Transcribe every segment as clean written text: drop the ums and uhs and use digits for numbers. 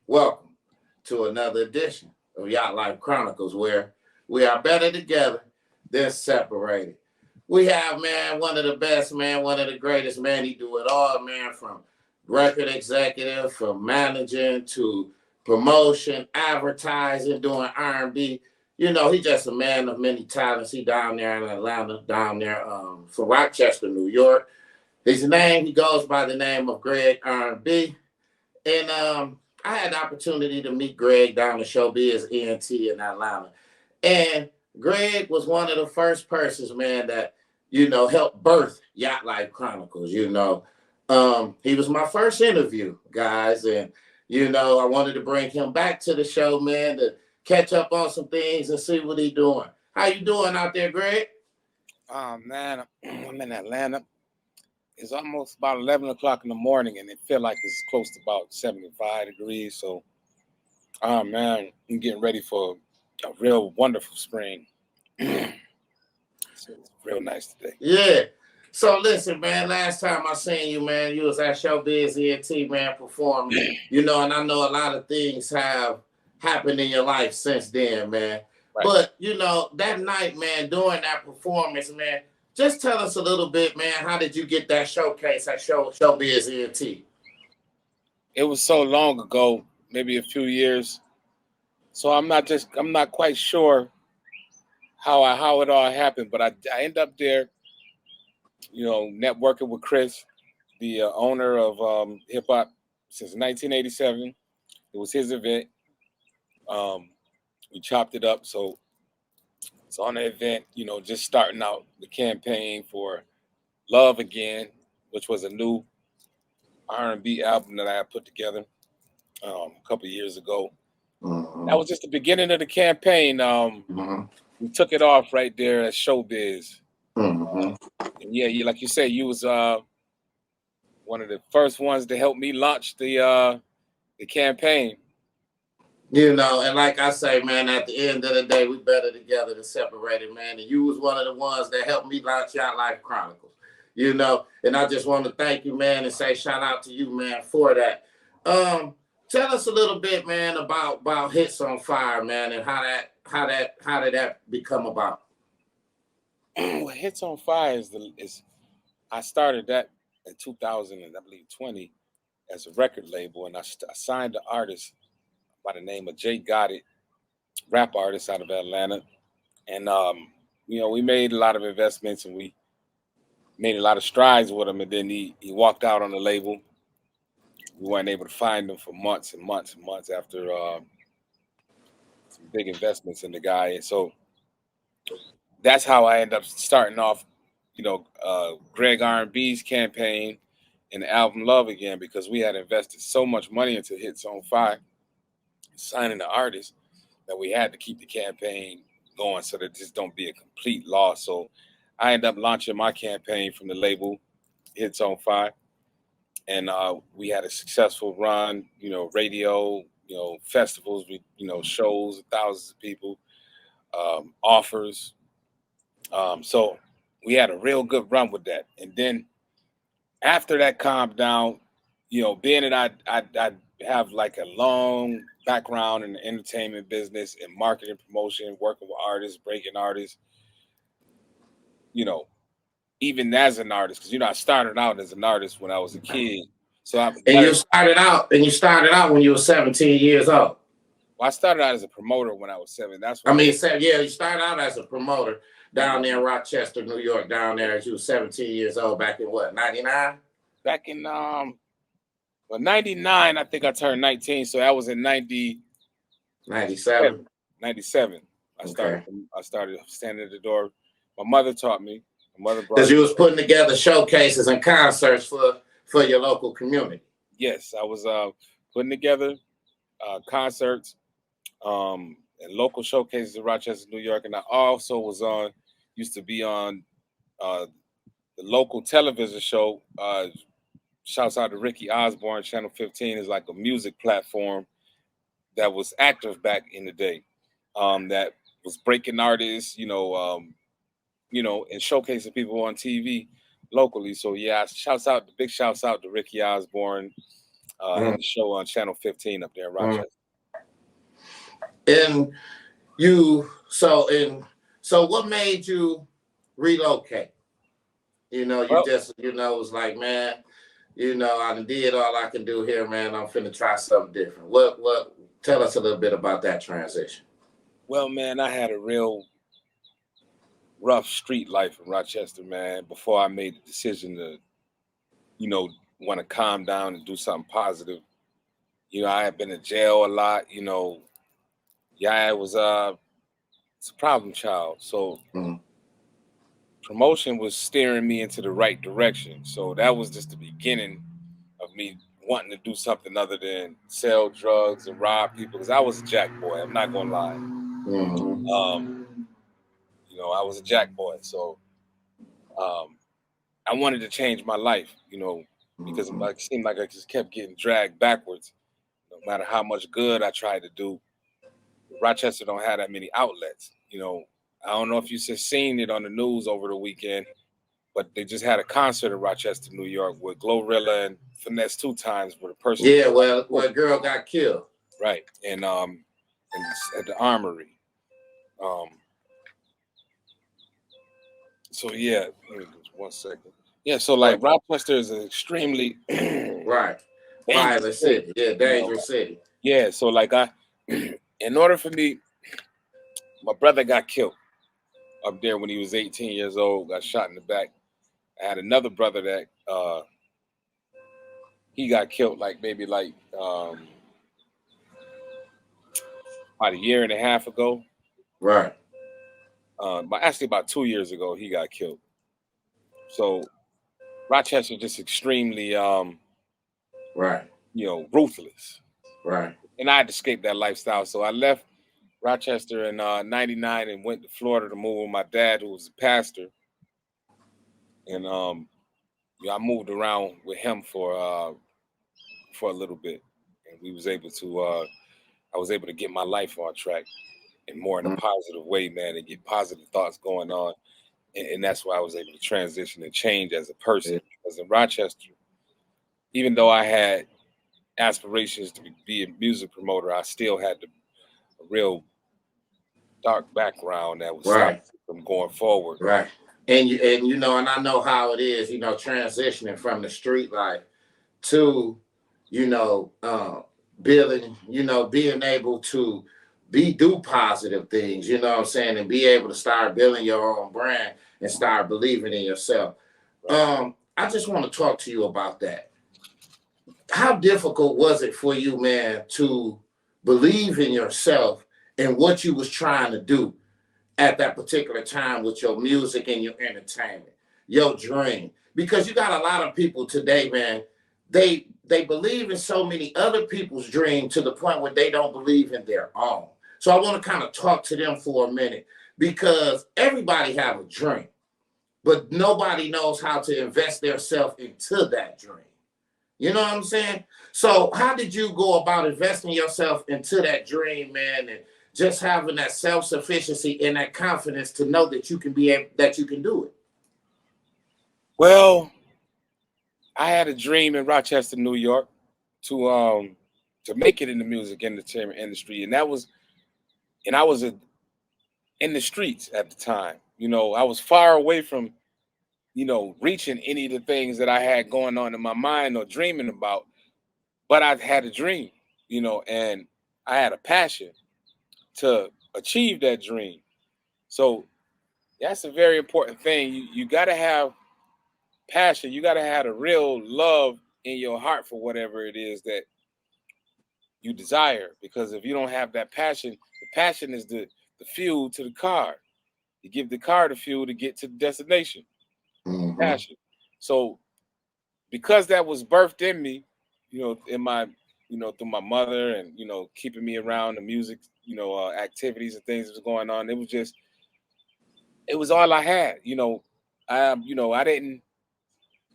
Welcome to another edition of Yacht Life Chronicles, where we are better together than separated. We have, man, one of the best, man, one of the greatest, man. He do it all, man, from record executive, from managing to promotion, advertising, doing R&B. You know, he's just a man of many talents. He down there in Atlanta, down there from Rochester, New York. His name, he goes by the name of Greg R&B. And I had the opportunity to meet Greg down the Showbiz ENT in Atlanta. And Greg was one of the first persons, man, that, helped birth Yacht Life Chronicles, He was my first interview, guys. And, I wanted to bring him back to the show, man, to catch up on some things and see what he's doing. How you doing out there, Greg? Oh, man, I'm in Atlanta. It's almost about 11 o'clock in the morning, and it feels like it's close to about 75 degrees. So, man, I'm getting ready for a real wonderful spring. So it's real nice today. Yeah. So listen, man, last time I seen you, man, you was at Showbiz ENT, man, performing, and I know a lot of things have happened in your life since then, man. Right. But, that night, man, during that performance, man, just tell us a little bit, man, how did you get that showcase at Showbiz ENT? It was so long ago, maybe a few years. So I'm not quite sure how it all happened, but I ended up there, networking with Chris, the owner of hip hop since 1987. It was his event. We chopped it up. So it's on the event, just starting out the campaign for Love Again, which was a new R&B album that I had put together a couple of years ago. Mm-hmm. That was just the beginning of the campaign. We took it off right there at Showbiz. Mm-hmm. And yeah, like you said, you was one of the first ones to help me launch the campaign. And like I say, man, at the end of the day, we better together than separated, man. And you was one of the ones that helped me launch Yacht Life Chronicles, And I just want to thank you, man, and say shout out to you, man, for that. Tell us a little bit, man, about Hits on Fire, man, and how did that become about? Well, Hits on Fire is I started that in 2020 as a record label, and I signed an artist by the name of Jay Goddard, rap artist out of Atlanta. And, we made a lot of investments and we made a lot of strides with him. And then he walked out on the label. We weren't able to find him for months and months and months after some big investments in the guy. And so that's how I ended up starting off, Greg R&B's campaign and the album Love Again, because we had invested so much money into Hits on Fire, signing the artist, that we had to keep the campaign going so that this don't be a complete loss. So I ended up launching my campaign from the label Hits on Fire, and we had a successful run, radio, festivals, shows, thousands of people, offers. So we had a real good run with that. And then after that calmed down, being that I have like a long background in the entertainment business and marketing promotion, working with artists, breaking artists, even as an artist, because I started out as an artist when I was a kid. So you started out when you were 17 years old. Well, I started out as a promoter when I was 7. That's what you started out as a promoter down there in Rochester, New York, down there as you were 17 years old back in what, 99? Back in 99, I think I turned 19, so that was in 97. 97. I started standing at the door. My mother taught me. My mother brought because you was putting together showcases and concerts for your local community. Yes, I was putting together concerts and local showcases in Rochester, New York, and I also used to be on the local television show. Shouts out to Ricky Osborne. Channel 15 is like a music platform that was active back in the day, that was breaking artists, and showcasing people on TV locally. So yeah, big shouts out to Ricky Osborne. in the show on Channel 15 up there in Rochester. And so what made you relocate? You know, you just, was like, man, I done did all I can do here, man. I'm finna try something different. Tell us a little bit about that transition. Well, man, I had a real rough street life in Rochester, man, before I made the decision to, want to calm down and do something positive. I had been in jail a lot, I was it's a problem child. So promotion was steering me into the right direction. So that was just the beginning of me wanting to do something other than sell drugs and rob people, because I was a jack boy. I'm not gonna lie. I was a jack boy. So I wanted to change my life, because it seemed like I just kept getting dragged backwards. No matter how much good I tried to do, Rochester don't have that many outlets. I don't know if you just seen it on the news over the weekend, but they just had a concert in Rochester, New York, with Glorilla and Finesse 2 Times, where the person. Yeah, well, a girl got killed. Right, and at the Armory. So yeah, 1 second. Yeah, so like Rochester is an extremely right, violent city. Yeah, dangerous city. Yeah, so like in order for me, my brother got killed up there when he was 18 years old, got shot in the back. I had another brother that he got killed maybe about a year and a half ago. Right. But actually about 2 years ago, he got killed. So Rochester just extremely right. Ruthless. Right. And I had to escape that lifestyle. So I left Rochester in 99 and went to Florida to move with my dad, who was a pastor. And I moved around with him for a little bit, and we was able to I was able to get my life on track and more in a positive way, man, and get positive thoughts going on. And that's why I was able to transition and change as a person. Because in Rochester, even though I had aspirations to be a music promoter, I still had a real dark background that was stopping from going forward. Right. And and I know how it is, transitioning from the street life to, building, being able to do positive things, you know what I'm saying, and be able to start building your own brand and start believing in yourself. I just want to talk to you about that. How difficult was it for you, man, to believe in yourself and what you was trying to do at that particular time with your music and your entertainment, your dream? Because you got a lot of people today, man, they believe in so many other people's dream to the point where they don't believe in their own. So I want to kind of talk to them for a minute, because everybody have a dream, but nobody knows how to invest themselves into that dream. You know what I'm saying? So how did you go about investing yourself into that dream, man, and just having that self-sufficiency and that confidence to know that you can do it? Well, I had a dream in Rochester, New York, to make it in the music entertainment industry, and I was in the streets at the time. I was far away from reaching any of the things that I had going on in my mind or dreaming about, but I had a dream, and I had a passion to achieve that dream. So that's a very important thing. You got to have passion. You got to have a real love in your heart for whatever it is that you desire, because if you don't have that passion, the passion is the fuel to the car. You give the car the fuel to get to the destination. Passion. So because that was birthed in me, in my, through my mother and, keeping me around the music, activities and things that was going on, it was all I had. I didn't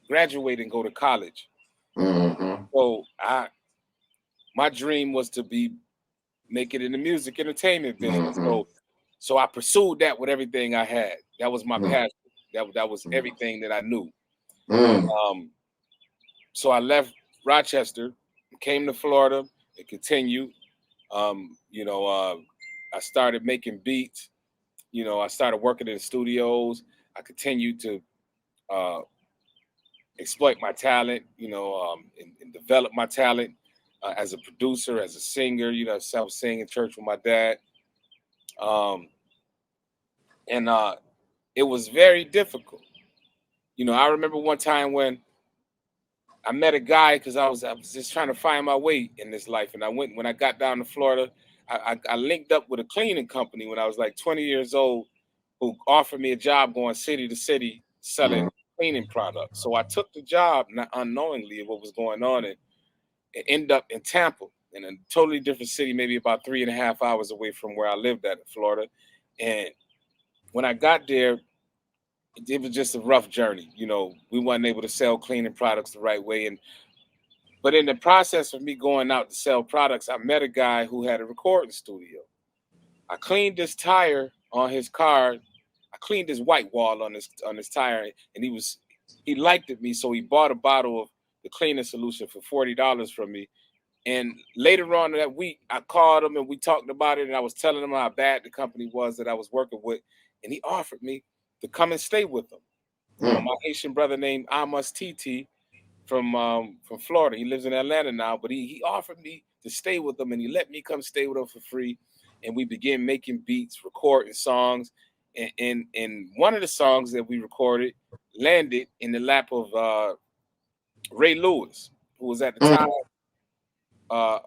graduate and go to college. So my dream was to make it in the music entertainment business. So I pursued that with everything I had. That was my passion. That was everything that I knew. So I left Rochester came to Florida and continued. I started making beats. I started working in the studios. I continued to uh, exploit my talent, and develop my talent as a producer, as a singer. I was singing in church with my dad, um, and it was very difficult. I remember one time when I met a guy because I was just trying to find my way in this life, and when I got down to Florida, I linked up with a cleaning company when I was like 20 years old, who offered me a job going city to city selling cleaning products. So I took the job not unknowingly of what was going on, and it ended up in Tampa, in a totally different city, maybe about 3.5 hours away from where I lived at in Florida. And when I got there, it was just a rough journey. We weren't able to sell cleaning products the right way. But in the process of me going out to sell products, I met a guy who had a recording studio. I cleaned his tire on his car. I cleaned his white wall on his tire, and he liked it me, so he bought a bottle of the cleaning solution for $40 from me. And later on that week, I called him and we talked about it, and I was telling him how bad the company was that I was working with, and he offered me to come and stay with him. My Haitian brother named Amos TT from Florida. He lives in Atlanta now, but he offered me to stay with him, and he let me come stay with him for free. And we began making beats, recording songs, and one of the songs that we recorded landed in the lap of Ray Lewis, who was at the time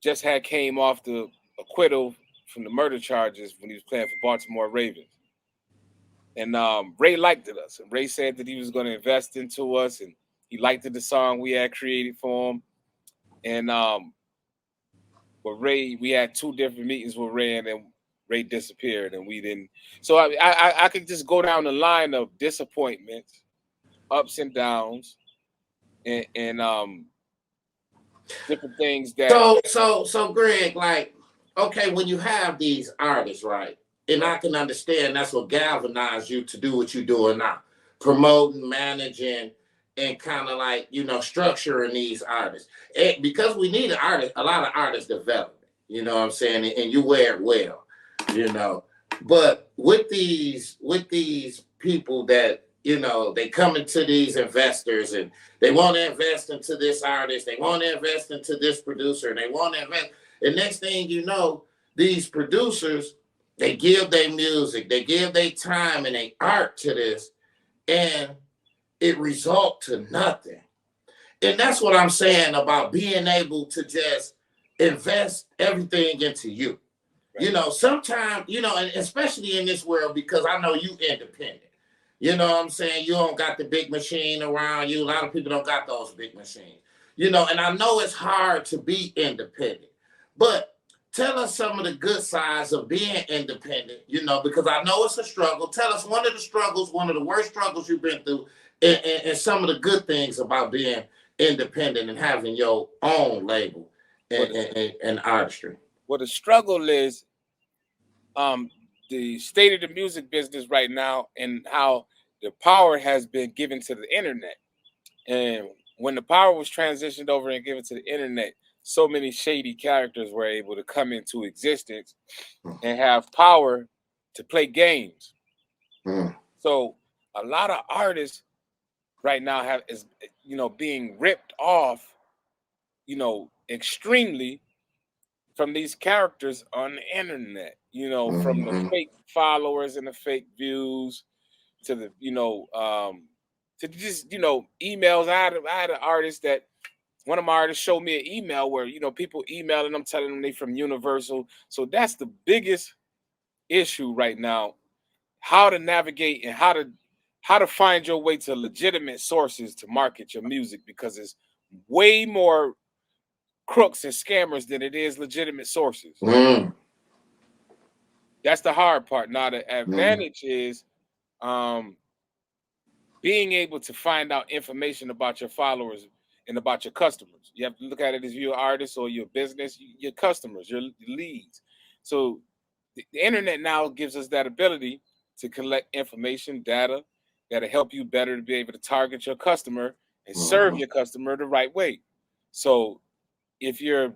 just had came off the acquittal from the murder charges when he was playing for Baltimore Ravens. And Ray liked us. And Ray said that he was going to invest into us, and he liked the song we had created for him. And but Ray, we had 2 different meetings with Ray, and then Ray disappeared, and we didn't. So I could just go down the line of disappointments, ups and downs, and different things that. So Greg, like, okay, when you have these artists, right? And I can understand that's what galvanized you to do what you're doing now, promoting, managing, and kind of like, structuring these artists. Because we need a lot of artist development, you know what I'm saying? And you wear it well, you know. But with these people that, they come into these investors and they want to invest into this artist, they want to invest into this producer, and they want to invest. And next thing you know, these producers, they give their music, they give their time and their art to this, and it results to nothing. And that's what I'm saying about being able to just invest everything into you. Right. Sometimes, and especially in this world, because I know you independent. You know what I'm saying? You don't got the big machine around you. A lot of people don't got those big machines. And I know it's hard to be independent. But tell us some of the good sides of being independent, because I know it's a struggle. Tell us one of the struggles, one of the worst struggles you've been through, and some of the good things about being independent and having your own label and artistry. Well, the struggle is the state of the music business right now and how the power has been given to the internet. And when the power was transitioned over and given to the internet, so many shady characters were able to come into existence and have power to play games. So a lot of artists right now is being ripped off, extremely from these characters on the internet, from the fake followers and the fake views to the, to just, emails. I had an artist that one of my artists showed me an email where, people emailing them, telling them they from Universal. So that's the biggest issue right now, how to navigate and how to find your way to legitimate sources to market your music, because it's way more crooks and scammers than it is legitimate sources. That's the hard part. Now the advantage is being able to find out information about your followers and about your customers. You have to look at it as you're an artist or your business, your customers, your leads. So the internet now gives us that ability to collect information, data that'll help you better to be able to target your customer and serve your customer the right way. So if you're,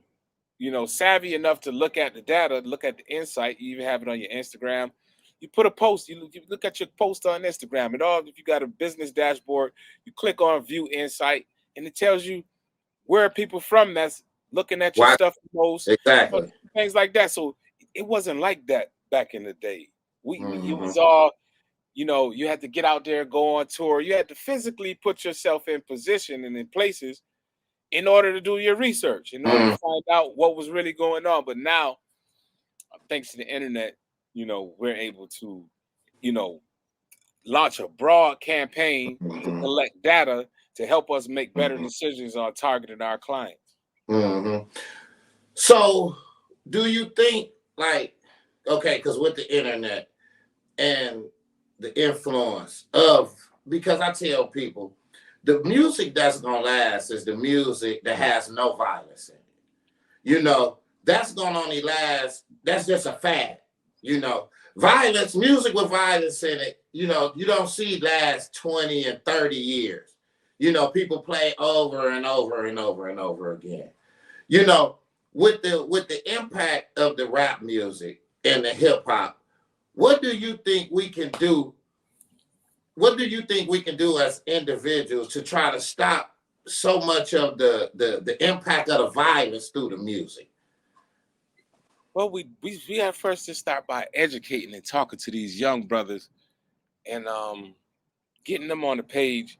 savvy enough to look at the data, look at the insight, you even have it on your Instagram. You put a post, you look at your post on Instagram, and all, if you got a business dashboard, you click on view insight, and it tells you where are people from that's looking at your Why? stuff the most, Exactly. things like that. So it wasn't like that back in the day. It Mm-hmm. was all, you had to get out there, go on tour. You had to physically put yourself in position and in places in order to do your research, in order to find out what was really going on. But now, thanks to the internet, we're able to, you know, launch a broad campaign to Mm-hmm. collect data to help us make better Mm-hmm. decisions on targeting our clients. Mm-hmm. So, do you think, like, okay, because with the internet and the influence of, because I tell people, the music that's gonna last is the music that has no violence in it. That's gonna only last. That's just a fad. Violence, music with violence in it. You don't see last 20 and 30 years. People play over and over and over and over again. you know, with the impact of the rap music and the hip hop, what do you think we can do? What do you think we can do as individuals to try to stop so much of the impact of the violence through the music? Well, we have first to start by educating and talking to these young brothers and getting them on the page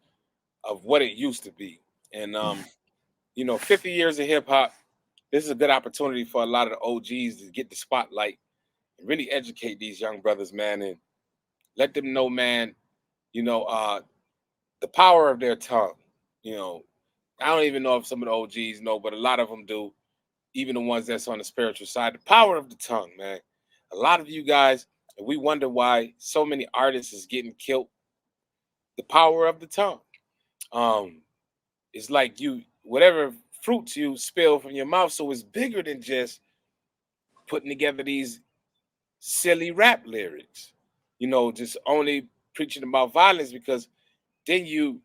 of what it used to be. And 50 years of hip hop, this is a good opportunity for a lot of the OGs to get the spotlight and really educate these young brothers, man, and let them know, man, the power of their tongue. You know, I don't even know if some of the OGs know, but a lot of them do. Even the ones that's on the spiritual side, the power of the tongue, man. A lot of you guys, we wonder why so many artists is getting killed. The power of the tongue. Um, it's like whatever fruits you spill from your mouth, so it's bigger than just putting together these silly rap lyrics. Just only preaching about violence, because then you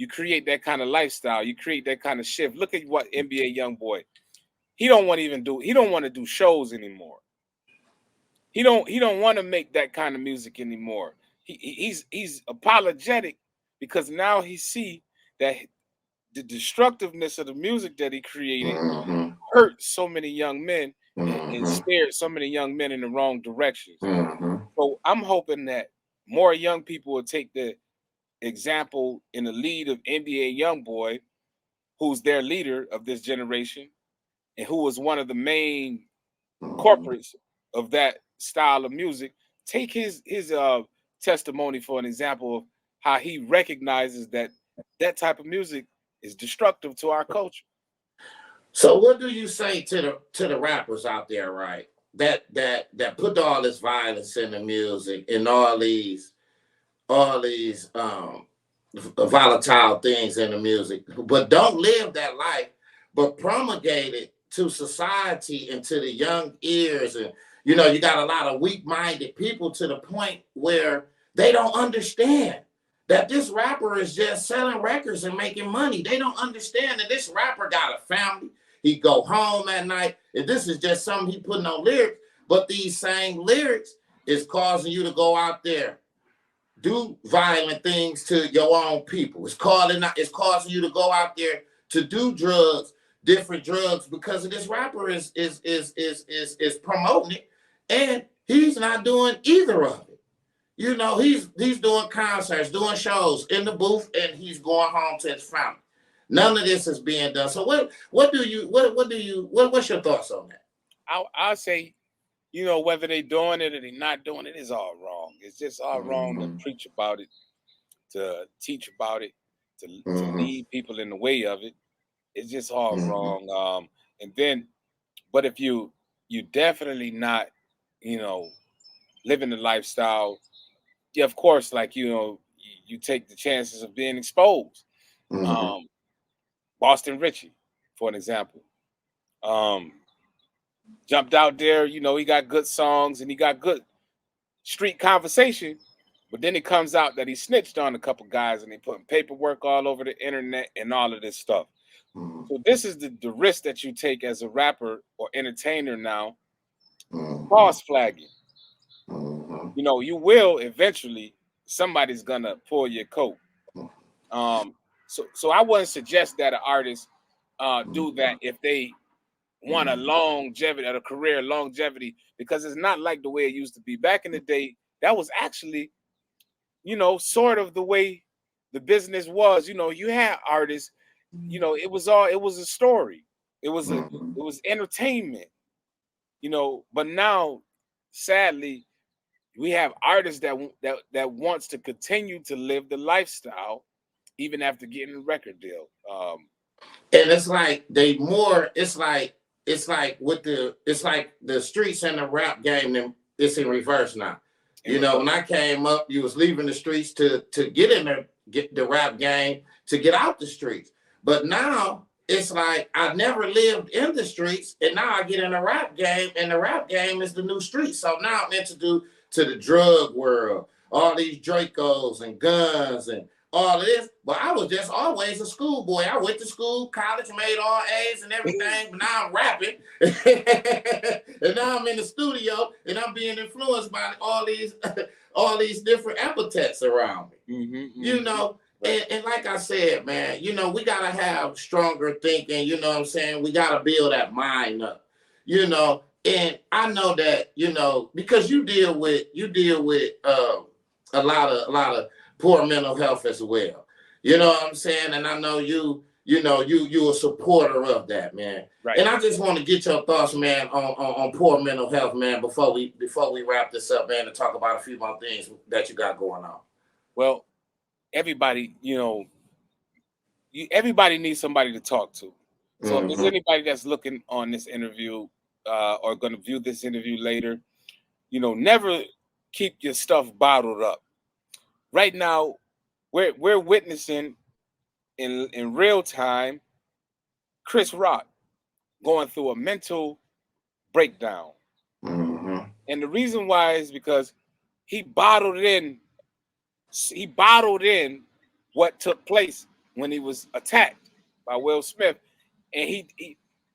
create that kind of lifestyle, you create that kind of shift. Look at what NBA young boy. He don't want to do shows anymore. He don't want to make that kind of music anymore. He's apologetic because now he see that the destructiveness of the music that he created Mm-hmm. hurt so many young men and Mm-hmm. steered so many young men in the wrong directions. Mm-hmm. So I'm hoping that more young people will take the example in the lead of NBA YoungBoy, who's their leader of this generation, and who was one of the main corporates of that style of music. Take his testimony for an example of how he recognizes that that type of music is destructive to our culture. So what do you say to the rappers out there, right? That put all this violence in the music and all these volatile things in the music, but don't live that life, but promulgate it to society and to the young ears. And you got a lot of weak-minded people to the point where they don't understand that this rapper is just selling records and making money. They don't understand that this rapper got a family. He go home at night, and this is just something he putting on lyrics. But these same lyrics is causing you to go out there, do violent things to your own people. It's causing you to go out there to do drugs, different drugs, because of this rapper is promoting it, and he's not doing either of it. He's doing concerts, doing shows in the booth, and he's going home to his family. None of this is being done. So what's your thoughts on that? I'll say, whether they doing it or they not doing it is all wrong. It's just all wrong to Mm-hmm. preach about it, to teach about it, to Mm-hmm. lead people in the way of it. It's just all Mm-hmm. wrong. And then, but if you definitely not, you know, living the lifestyle, yeah, of course, like you take the chances of being exposed. Mm-hmm. Um, Boston Richie, for an example, um, jumped out there. He got good songs and he got good street conversation, but then it comes out that he snitched on a couple guys and they putting paperwork all over the internet and all of this stuff. So this is the risk that you take as a rapper or entertainer now, Mm-hmm. false flagging. Mm-hmm. You know, you will eventually, somebody's gonna pull your coat. So I wouldn't suggest that an artist do that if they want a longevity, a career longevity, because it's not like the way it used to be. Back in the day, that was actually, you know, sort of the way the business was. You know, you had artists, you know, it was a story. It was entertainment, you know, but now sadly we have artists that wants to continue to live the lifestyle even after getting a record deal. And it's like they more. It's like the streets and the rap game. It's in reverse now. You know, when I came up, you was leaving the streets to get the rap game to get out the streets. But now it's like I never lived in the streets, and now I get in the rap game, and the rap game is the new street. So now I'm introduced to the drug world, all these Dracos and guns and all of this, but I was just always a schoolboy. I went to school, college, made all A's and everything, but now I'm rapping. And now I'm in the studio and I'm being influenced by all these different epithets around me. You know, and like I said, man, you know, we gotta have stronger thinking, you know what I'm saying? We gotta build that mind up, you know. And I know that, you know, because you deal with a lot of poor mental health as well. You know what I'm saying? And I know you a supporter of that, man. Right. And I just want to get your thoughts, man, on poor mental health, man, before we wrap this up, man, and talk about a few more things that you got going on. Well, everybody, you know, everybody needs somebody to talk to. So if there's anybody that's looking on this interview or going to view this interview later, you know, never keep your stuff bottled up. Right now, we're witnessing in real time Chris Rock going through a mental breakdown. And the reason why is because he bottled in what took place when he was attacked by Will Smith, and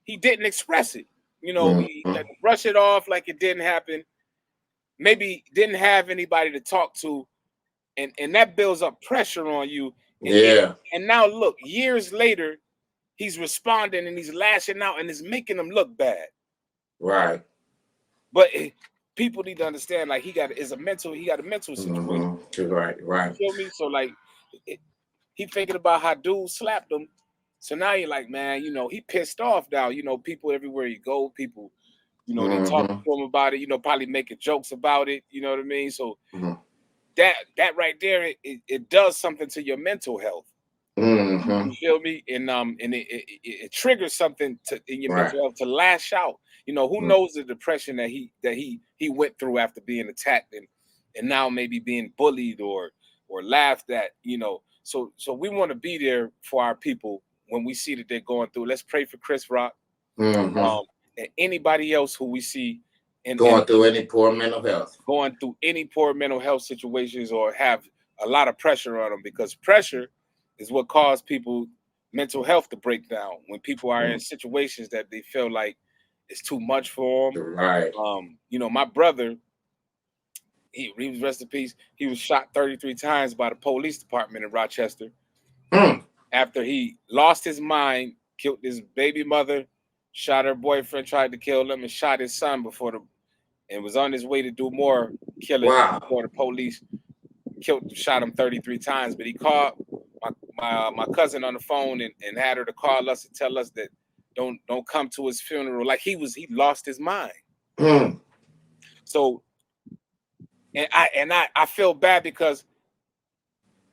he didn't express it. You know, he had to brush it off like it didn't happen. Maybe didn't have anybody to talk to, and that builds up pressure on you. And now look, years later, he's responding and he's lashing out and it's making him look bad. Right. But people need to understand, like, he got a mental situation. Right. You feel me? So like, he thinking about how dude slapped him. So now you're like, man, you know, he pissed off now. You know, people everywhere you go, people, you know, they talk to him about it. You know, probably making jokes about it. You know what I mean? So that right there, it does something to your mental health. You feel me? And it triggers something in your mental health to lash out. You know, who knows the depression that he went through after being attacked and now maybe being bullied or laughed at. You know, so we want to be there for our people when we see that they're going through. Let's pray for Chris Rock and anybody else who we see going through any poor mental health situations or have a lot of pressure on them, because pressure is what caused people mental health to break down when people are in situations that they feel like it's too much for them. Right. You know, my brother, he was, rest in peace, he was shot 33 times by the police department in Rochester after he lost his mind, killed his baby mother, shot her boyfriend, tried to kill him, and shot his son and was on his way to do more killing before the police shot him 33 times. But he called my cousin on the phone and had her to call us and tell us that don't come to his funeral. Like he lost his mind. So and I feel bad because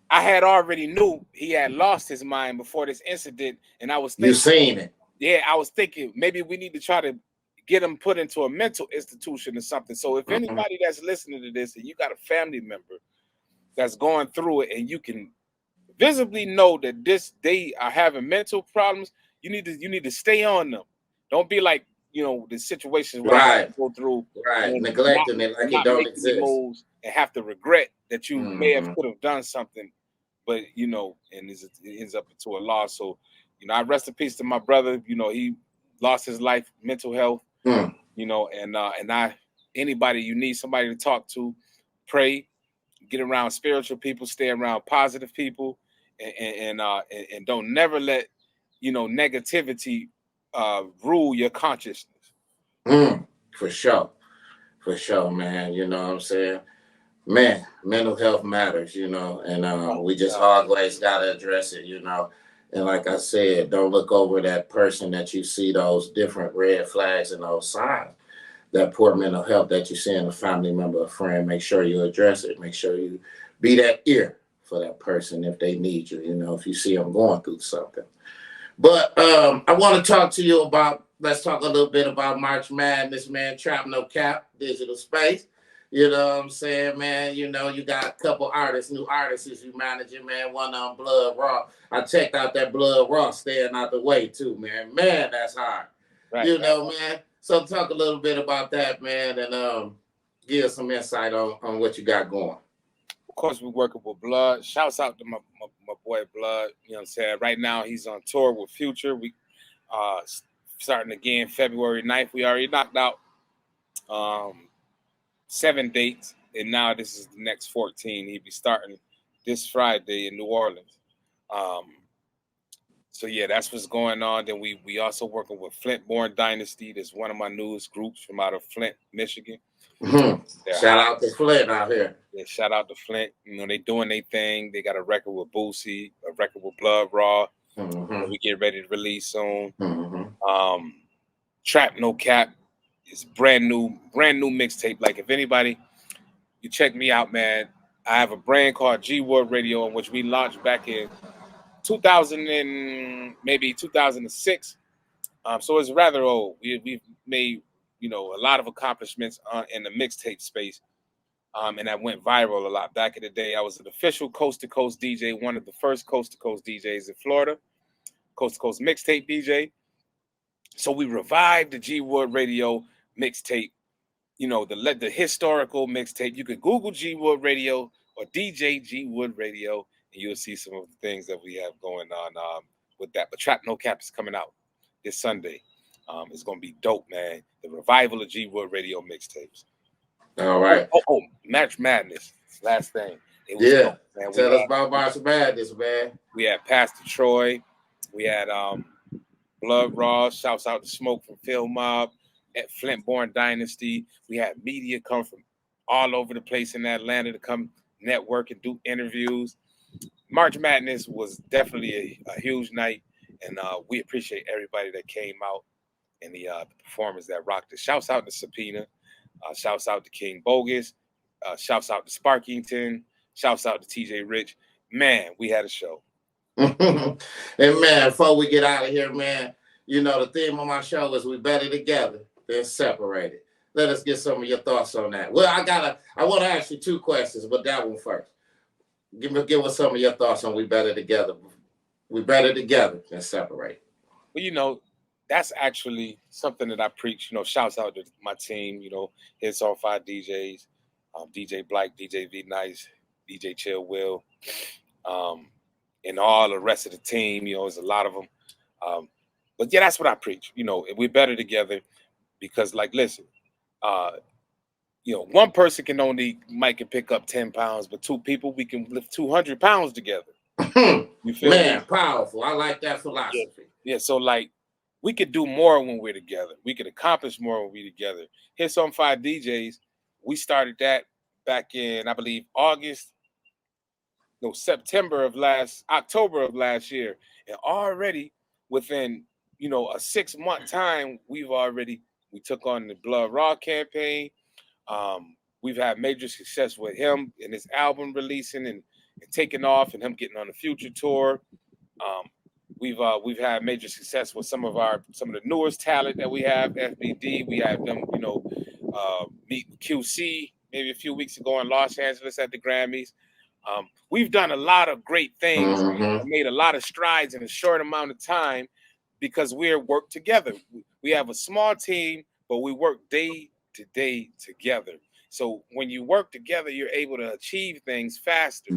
I had already knew he had lost his mind before this incident, and I was thinking, you seen it. Yeah, I was thinking maybe we need to try to get him put into a mental institution or something. So if anybody that's listening to this and you got a family member that's going through it and you can visibly know that they are having mental problems, you need to stay on them. Don't be like, you know, the situations where I go through, neglecting it like it don't exist, moves and have to regret that you may have could have done something, but you know, and it ends up into a loss. So You know, I rest in peace to my brother. You know, he lost his life, mental health. You know, and anybody you need somebody to talk to, pray, get around spiritual people, stay around positive people, and don't never let negativity rule your consciousness. For sure, man. You know what I'm saying? Man, mental health matters, and we just always gotta address it, And like I said, don't look over that person that you see those different red flags and those signs. That poor mental health that you see in a family member, a friend, make sure you address it. Make sure you be that ear for that person if they need you, if you see them going through something. But I want to talk to you let's talk a little bit about March Madness, man. Trap No Cap, digital space. You know what I'm saying, man? You got a couple new artists you managing, man. One on Blood Raw. I checked out that Blood Raw staying out the way, too, man. Man, that's hard. Right, man. So talk a little bit about that, man, and give us some insight on what you got going. Of course, we're working with Blood. Shouts out to my boy Blood. You know what I'm saying? Right now, he's on tour with Future. We starting again February 9th. We already knocked out 7 dates, and now this is the next 14. He'll be starting this Friday in New Orleans. So yeah, that's what's going on. Then we also working with Flint-born Dynasty. That's one of my newest groups from out of Flint, Michigan. Shout out to Flint out here. Yeah, shout out to Flint. They doing their thing. They got a record with Boosie, a record with Blood Raw. We get ready to release soon. Trap No Cap is brand new mixtape. Like if anybody, you check me out, man. I have a brand called G Word Radio, in which we launched back in 2006. So it's rather old. We've made a lot of accomplishments in the mixtape space, and that went viral a lot. Back in the day, I was an official coast to coast DJ, one of the first coast to coast DJs in Florida, coast to coast mixtape DJ. So we revived the G Wood Radio mixtape, the historical mixtape. You could Google G Wood Radio or DJ G Wood Radio, and you'll see some of the things that we have going on with that. But Trap No Cap is coming out this Sunday. It's going to be dope, man. The revival of G Wood Radio mixtapes. All right. Oh, March Madness. Last thing. It was dope, man. Tell us about March Madness, man. We had Pastor Troy. We had Blood Raw. Shouts out to Smoke from Phil Mob at Flint-born Dynasty. We had media come from all over the place in Atlanta to come network and do interviews. March Madness was definitely a huge night, and we appreciate everybody that came out and the performers that rocked it. Shouts out to Subpoena. Shouts out to King Bogus. Shouts out to Sparkington. Shouts out to TJ Rich. Man, we had a show. And man, before we get out of here, man, the theme of my show is we better together than separated. Let us get some of your thoughts on that. Well, I want to ask you 2 questions, but that one first. Give us some of your thoughts on we better together. We better together than separated. Well, that's actually something that I preach. Shouts out to my team, Hits on 5 DJs, DJ Black, DJ V Nice, DJ Chill Will, and all the rest of the team. There's a lot of them. But yeah, that's what I preach. We're better together because, like, listen, one person might can pick up 10 pounds, but 2 people, we can lift 200 pounds together. You feel me? Powerful. I like that philosophy. Yeah. So like, we could do more when we're together. We could accomplish more when we're together. Hits on 5 DJs. We started that back in, I believe, October of last year. And already within, a 6-month time, we took on the Blood Raw campaign. We've had major success with him and his album releasing and taking off, and him getting on the Future tour. We've had major success with some of the newest talent that we have. FBD, we have them, meet QC maybe a few weeks ago in Los Angeles at the Grammys. We've done a lot of great things, made a lot of strides in a short amount of time because we're worked together. We have a small team, but we work day to day together. So when you work together, you're able to achieve things faster. So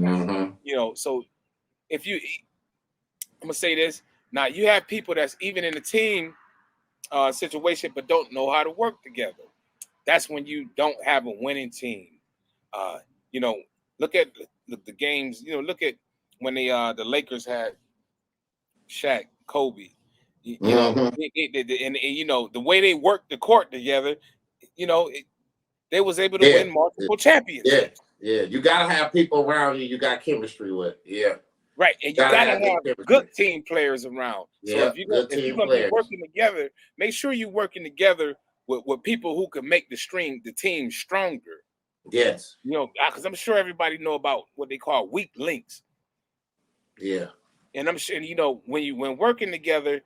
I'm gonna say this: Now you have people that's even in the team situation, but don't know how to work together. That's when you don't have a winning team. You know, look at the games. You know, look at when the Lakers had Shaq, Kobe. You know, Mm-hmm. and you know the way they worked the court together. You know, they was able to Yeah. win multiple Yeah. championships. Yeah. You gotta have people around you got chemistry with. Yeah. Right, and you Gotta gotta have good have chemistry. good team players around. So Yeah. Good if you're team gonna be players. working together, make sure you're working together with people who can make the team stronger. Yes. You know, because I'm sure everybody know about what they call weak links. Yeah. And I'm sure you know when working together,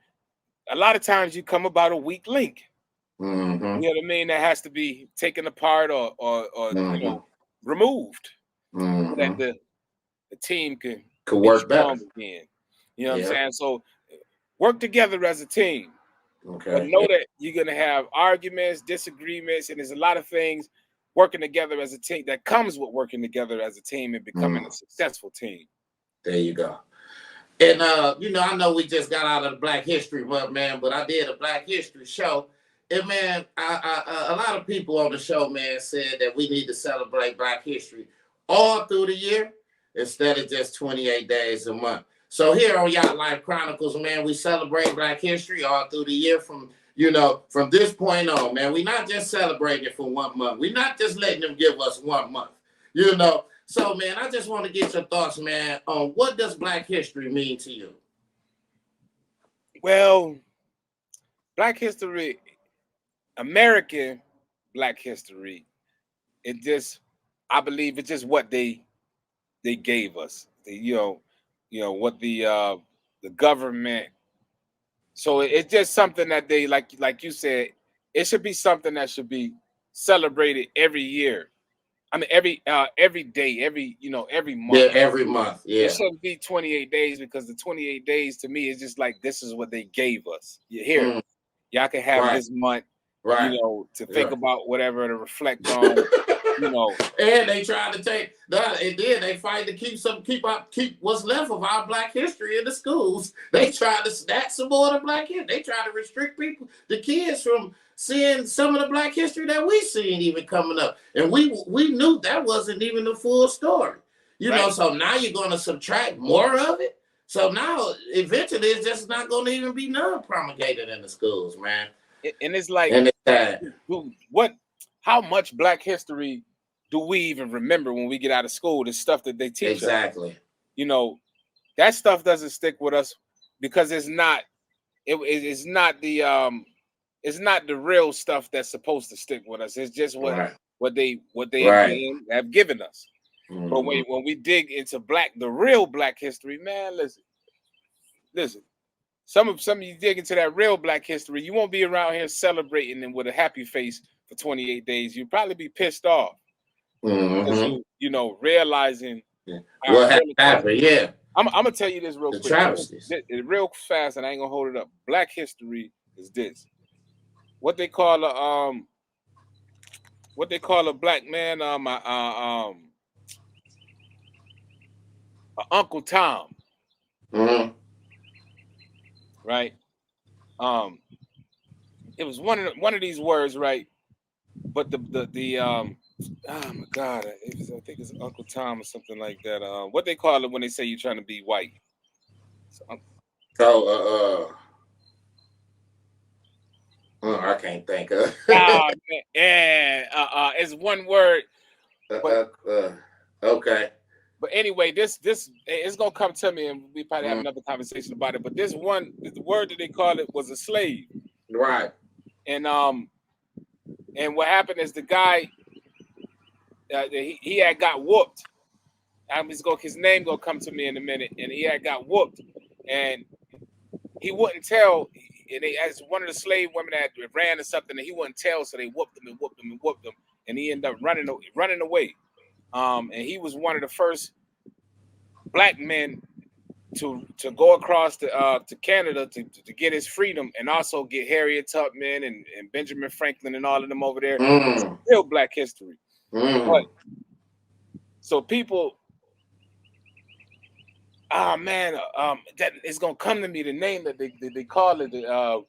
a lot of times you come about a weak link. Mm-hmm. You know what I mean? That has to be taken apart or you Mm-hmm. know removed so that Mm-hmm. the team can Could be work better. strong again. You know what I'm Yeah. saying? So work together as a team. But Okay. know that you're gonna have arguments, disagreements, and there's a lot of things working together as a team that comes with working together as a team and becoming a successful team. There you go. And you know, I know we just got out of the Black History Month, man, but I did a Black History show. And man, a lot of people on the show, man, said that we need to celebrate Black History all through the year instead of just 28 days a month. So here on Yacht Life Chronicles, man, we celebrate Black History all through the year from, you know, from this point on, man. We're not just celebrating it for 1 month. We're not just letting them give us 1 month, you know. So, man, I just want to get your thoughts, man, on what does Black history mean to you? Well, Black history, American Black history, it just I believe it's just what they gave us. You know what the government. So it's just something that they like you said, it should be something that should be celebrated every year. I mean every day, every Yeah, month. every month. It Yeah. shouldn't be 28 days because the 28 days to me is just like this is what they gave us. You here. Mm, Y'all can have right. this month, Right. to think Right. about whatever to reflect on, you know. And they tried to take that, and then they fight to keep what's left of our Black history in the schools. They tried to snatch some more of the Black history. They tried to restrict the kids from seeing some of the Black history that we seen even coming up. And we knew that wasn't even the full story. You know, Right. so now you're gonna subtract more of it. So now eventually it's just not gonna even be none promulgated in the schools, man. And it's like, And it's sad. how much Black history do we even remember when we get out of school? The stuff that they teach us, Exactly. you know, that stuff doesn't stick with us because it's not the real stuff that's supposed to stick with us. It's just Right. what they Right. again have given us. But Mm-hmm. when we dig into the real Black history, man, listen. Some of you dig into that real Black history, you won't be around here celebrating and with a happy face for 28 days. You'll probably be pissed off because Mm-hmm. you know realizing Yeah. our What early culture. happened? Yeah. I'm gonna tell you this real The quick, travesties. real fast, and I ain't gonna hold it up. Black history is this: what they call a black man, a Uncle Tom, Mm-hmm. right? It was one of these words, right? But oh my God, I think it's Uncle Tom or something like that. What they call it when they say you're trying to be white? So, So I can't think of. ah, man, yeah, it's one word, but Okay. anyway, this it's gonna come to me, and we probably have Mm, another conversation about it. But the word that they called it was a slave, right. and what happened is the guy he had got whooped. His name gonna come to me in a minute, and he had got whooped, and he wouldn't tell. And they, as one of the slave women that ran or something, and he wouldn't tell, so they whooped him and whooped him and whooped him, and he ended up running away. And he was one of the first black men to go across to Canada to get his freedom, and also get Harriet Tubman and Benjamin Franklin and all of them over there. Mm, Still Black history. But mm, so people Ah man, that it's gonna come to me. The name that they call it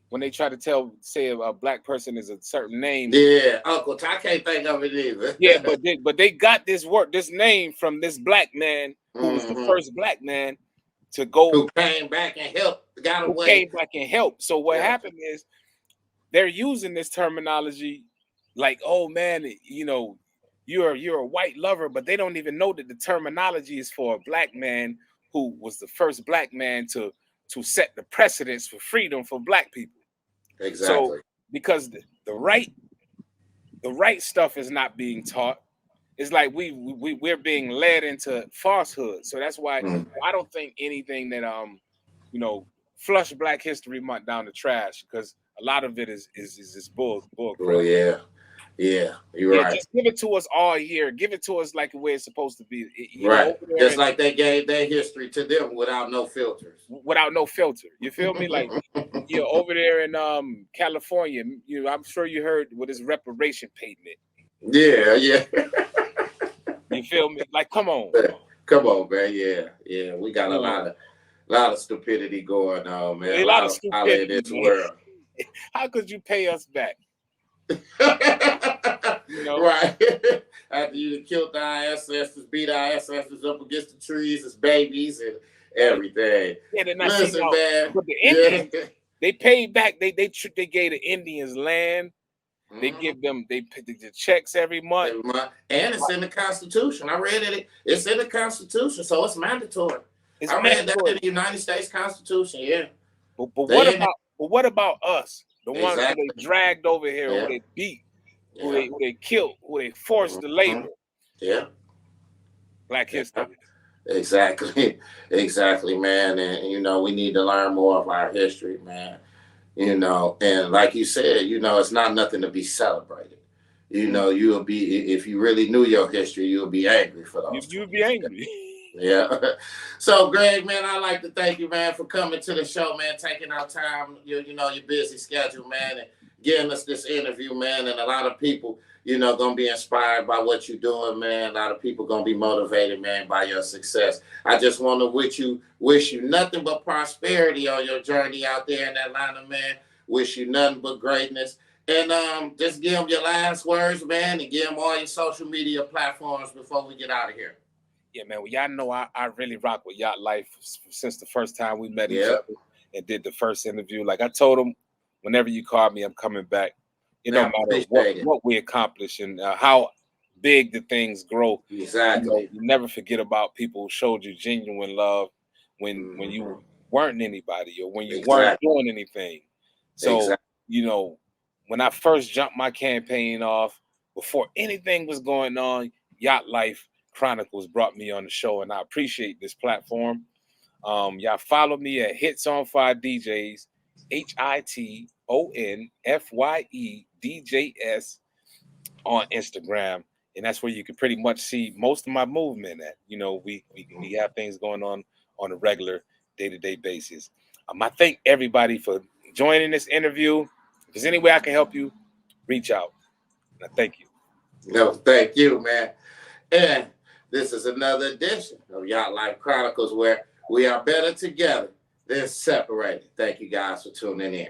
when they try to say a black person is a certain name. Yeah, Uncle, I can't think of it either. Yeah, but they got this name from this black man who was the first black man to go, Who came back and helped, got who away. came back and helped. So what Yeah. happened is they're using this terminology like, oh man, you know, you're a white lover, but they don't even know that the terminology is for a black man who was the first black man to set the precedence for freedom for black people. So Exactly. because the right stuff is not being taught, it's like we're being led into falsehood. So that's why I don't think anything that you know, flush Black History Month down the trash, because a lot of it is bull crap. Oh yeah, yeah, you're Yeah, right. just give it to us all year. Give it to us like the way it's supposed to be. You know, Right. over there Just like they gave their history to them without no filters. without no filter. You feel me? Like, you know, over there in California, you know, I'm sure you heard what is reparation payment. Yeah, yeah. You feel me? Like, come on. Come on, man. Yeah, yeah. We got You a know, lot of stupidity going on, man. a A lot lot of of folly in stupidity, this man. world. How could you pay us back? You know? Right. After you killed our ancestors, beat our ancestors up against the trees as babies and everything. Yeah, they're not Listen, out. man. But the Indians, Yeah. they paid back. They gave the Indians land. They give them the checks every month. Every month. And it's in the Constitution. I read it. It's in the Constitution, so it's mandatory. It's I read mandatory. that in the United States Constitution. Yeah. But what about us? The ones who they dragged over here, who they beat, who they killed, who they forced to labor. Yeah. Black history. Exactly. Exactly, man. And you know, we need to learn more of our history, man. You know, and like you said, you know, it's not nothing to be celebrated. You know, you'll be, if you really knew your history, you'll be angry for those. You'd be angry. Yeah. So, Greg, man, I'd like to thank you, man, for coming to the show, man, taking our time, you know, your busy schedule, man, and giving us this interview, man. And a lot of people, you know, going to be inspired by what you're doing, man. A lot of people going to be motivated, man, by your success. I just want to wish you nothing but prosperity on your journey out there in Atlanta, man. Wish you nothing but greatness. And just give them your last words, man, and give them all your social media platforms before we get out of here. Yeah, man. Well, y'all know I really rock with Yacht Life since the first time we met each other and did the first interview. Like I told them, whenever you call me, I'm coming back. It don't matter what we accomplish and how big the things grow. Exactly. You never forget about people who showed you genuine love when you weren't anybody or when you weren't doing anything. So, you know, when I first jumped my campaign off, before anything was going on, Yacht Life Chronicles brought me on the show, and I appreciate this platform. Y'all follow me at Hits on Fire DJs, HITONFYEDJS on Instagram, and that's where you can pretty much see most of my movement at. You know, we have things going on a regular day-to-day basis. I thank everybody for joining this interview. If there's any way I can help you, reach out. And I thank you. No, thank you, man. And this is another edition of Yacht Life Chronicles, where we are better together than separated. Thank you guys for tuning in.